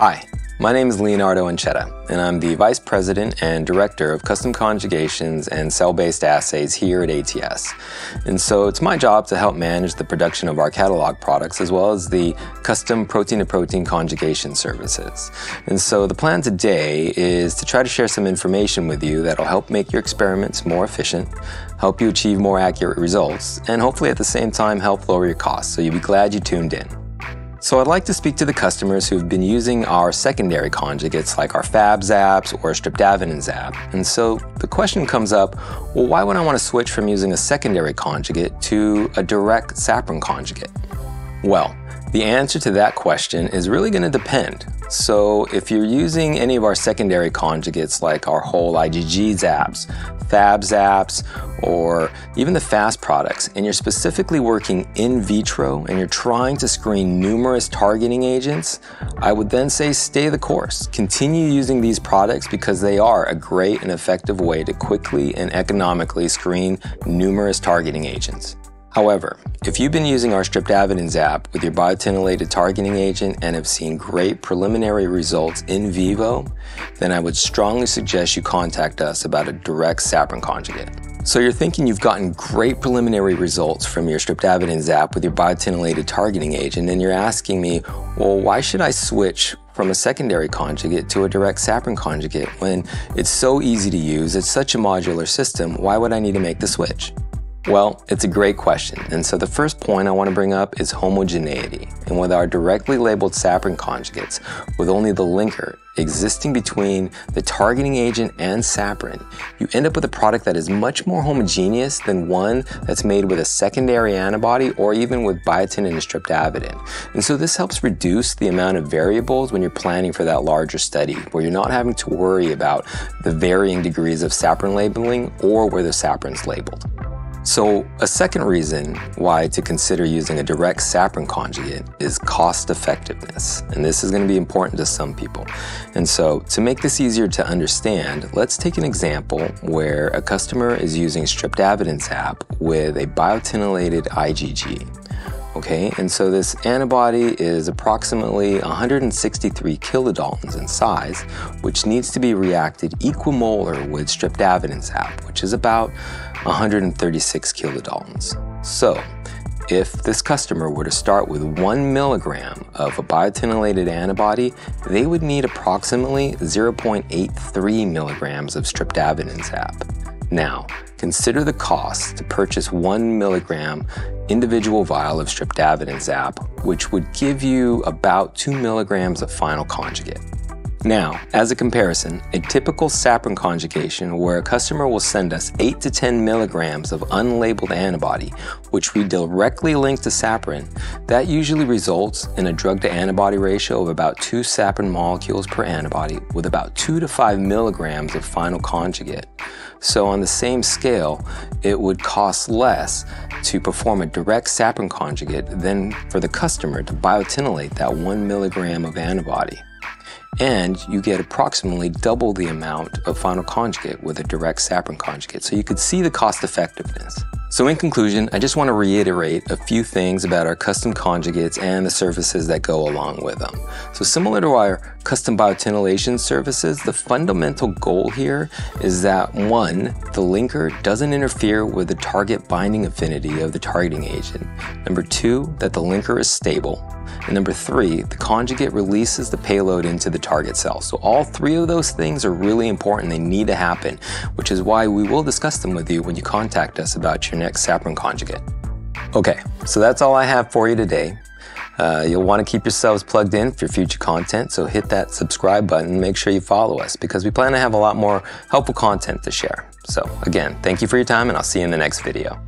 Hi, my name is Leonardo Ancetta, and I'm the Vice President and Director of Custom Conjugations and Cell-Based Assays here at ATS. And so it's my job to help manage the production of our catalog products as well as the custom protein-to-protein conjugation services. And so the plan today is to try to share some information with you that'll help make your experiments more efficient, help you achieve more accurate results, and hopefully at the same time help lower your costs, so you'll be glad you tuned in. So I'd like to speak to the customers who've been using our secondary conjugates like our Fab Zaps or Streptavidin Zap. And so the question comes up, well, why would I want to switch from using a secondary conjugate to a direct saccharin conjugate? Well, the answer to that question is really going to depend. So if you're using any of our secondary conjugates like our whole IgG Zaps, Fab Zaps, or even the FAST products, and you're specifically working in vitro and you're trying to screen numerous targeting agents, I would then say stay the course. Continue using these products because they are a great and effective way to quickly and economically screen numerous targeting agents. However, if you've been using our Streptavidin Zap with your biotinylated targeting agent and have seen great preliminary results in vivo, then I would strongly suggest you contact us about a direct saccharin conjugate. So you're thinking you've gotten great preliminary results from your Streptavidin Zap with your biotinylated targeting agent, and you're asking me, well, why should I switch from a secondary conjugate to a direct saccharin conjugate when it's so easy to use, it's such a modular system, why would I need to make the switch? Well, it's a great question, and so the first point I want to bring up is homogeneity. And with our directly labeled saccharin conjugates, with only the linker existing between the targeting agent and saccharin, you end up with a product that is much more homogeneous than one that's made with a secondary antibody or even with biotin and streptavidin. And so this helps reduce the amount of variables when you're planning for that larger study, where you're not having to worry about the varying degrees of saccharin labeling or where the saccharin's labeled. So a second reason why to consider using a direct saccharin conjugate is cost effectiveness. And this is going to be important to some people. And so to make this easier to understand, let's take an example where a customer is using Streptavidin Zap with a biotinylated IgG. Okay, and so this antibody is approximately 163 kilodaltons in size, which needs to be reacted equimolar with Streptavidin Zap, which is about 136 kilodaltons. So if this customer were to start with 1 milligram of a biotinylated antibody, they would need approximately 0.83 milligrams of Streptavidin Zap. Now, consider the cost to purchase 1 milligram individual vial of Streptavidin Zap, which would give you about 2 milligrams of final conjugate. Now, as a comparison, a typical saccharin conjugation where a customer will send us 8 to 10 milligrams of unlabeled antibody, which we directly link to saccharin, that usually results in a drug-to-antibody ratio of about 2 saccharin molecules per antibody with about 2 to 5 milligrams of final conjugate. So on the same scale, it would cost less to perform a direct saccharin conjugate than for the customer to biotinylate that 1 milligram of antibody. And you get approximately double the amount of final conjugate with a direct saccharin conjugate. So you could see the cost effectiveness. So in conclusion, I just want to reiterate a few things about our custom conjugates and the services that go along with them. So similar to our custom biotinylation services, the fundamental goal here is that 1, the linker doesn't interfere with the target binding affinity of the targeting agent. Number 2, that the linker is stable. And number 3, the conjugate releases the payload into the target cell. So all 3 of those things are really important. They need to happen, which is why we will discuss them with you when you contact us about your next saccharin conjugate. Okay, so that's all I have for you today. You'll want to keep yourselves plugged in for future content, so hit that subscribe button and make sure you follow us because we plan to have a lot more helpful content to share. So again, thank you for your time and I'll see you in the next video.